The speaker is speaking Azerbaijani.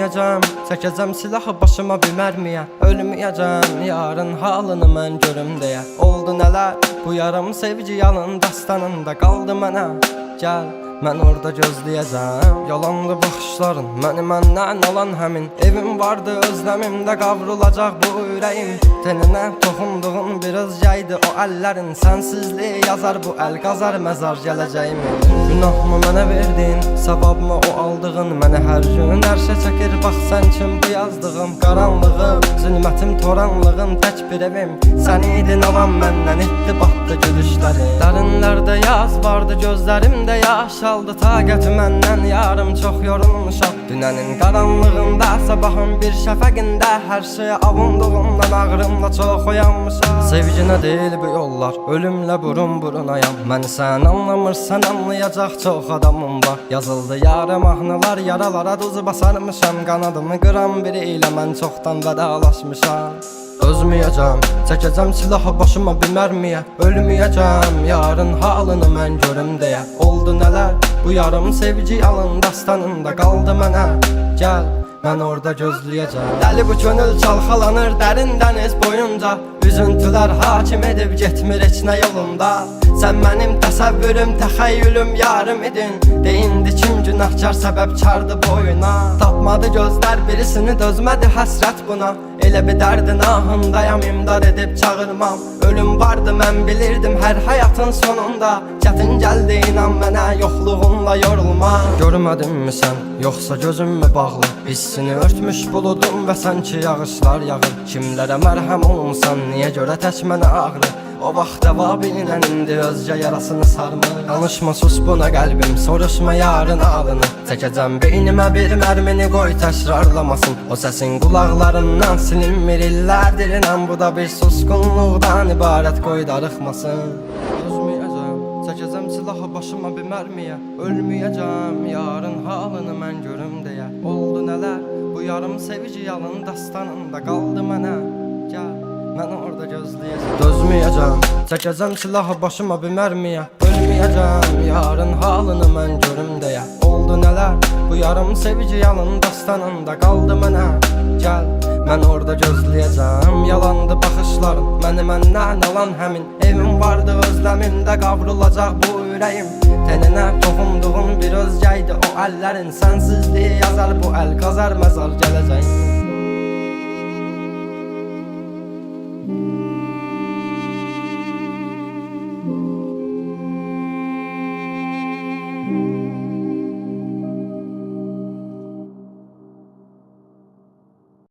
Ölməyəcəm, çəkəcəm silahı başıma bir mərmiyə. Ölməyəcəm, yarın halını mən görüm deyə. Oldu nələr, bu yarım sevgi yalın dastanında qaldı mənə. Gəl, mən orada gözləyəcəm. Yalandı baxışların, məni məndən alan həmin. Evim vardı, özləmimdə qavrulacaq bu ürəyim. Teninə toxunduğun bir özgəydi o əllərin. Sənsizliyi yazar bu əl, qazar məzar gələcəyimi. Günahımı mənə verdin, savabımı o aldığın. Məni hər gün ərşə çəkir, bax sən kim bu yazdığım. Qaranlığım, zülmətim, toranlığım, tək bir evim. Sən idin alan məndən, etdi batdı gülüşləri. Dərinlərdə yaz vardı, gözlərimdə yaş aldı. Taqəti məndən yarım çox yorulmuşam. Dünənin qaranlığında, sabahın bir şəfəqində. Hər şeyə avunduğumdan ağrımla çox oyanmışam. Sevginə deyil bu yollar, ölümlə burun burunayam. Məni sən anlamırsan, anlayacaq çox adamım var. Yazıldı yarım mahnılar, yaralara duz basarmışam. Qanadımı qıran biri ilə mən çoxdan vedalaşmışam. Özməyəcəm, çəkəcəm silahı başıma bir mərmiyə. Ölməyəcəm, yarın halını mən görüm deyə. Oldu nələr, bu yarım sevgi yalın dastanında qaldı mənə. Gəl, mən orada gözləyəcəm. Dəli bu könül çalxalanır dərin dəniz boyunca. Üzüntülər hakim edib getmir heç nə yolunda. Sən mənim təsəvvürüm, təxəyyülüm, yarım idin. Deyindi kim günahkar səbəbkardı boyuna. Tapmadı gözlər birisini, dözmədi həsrət buna. Elə bir dərdin ahındayam, imdad edib çağırmam. Ölüm vardı mən bilirdim hər həyatın sonunda. Çətin gəldi inan mənə, yoxluğunla yorulma. Görmədinmi sən, yoxsa gözüm mü bağlı? Hissini örtmüş buludum və sanki yağışlar yağır. Kimlərə mərhəm olmuşsan, niyə görə tək mənə ağrı? O vaxt cavabinlə indi özcə yarasını sarmır. Danışma sus buna qəlbim, soruşma yarın ağlını. Çəkəcəm beynimə bir mərmini, qoy təkrarlamasın. O səsin qulaqlarından silinmir illərdir inan. Bu da bir susqunluqdan ibarət, qoy darıxmasın. Özməyəcəm, çəkəcəm silahı başıma bir mərmiyə. Ölməyəcəm, yarın halını mən görüm deyə. Oldu nələr, bu yarım sevgi yalın dastanında qaldı mənə. Gəl, mən orada gözləyəcəm. Dözməyəcəm, çəkəcəm silahı başıma bir mərmiyə. Ölməyəcəm, yarın halını mən görüm deyə. Oldu nələr, bu yarım sevgi yalın dastanında qaldı mənə. Gəl, mən orada gözləyəcəm. Yalandı baxışların, məni məndən alan həmin. Evim vardı, özləmimdə qavrulacaq bu ürəyim. Teninə toxunduğun bir özgəydi o əllərin. Sənsizliyi yazar bu əl, qazar məzar gələcəyim.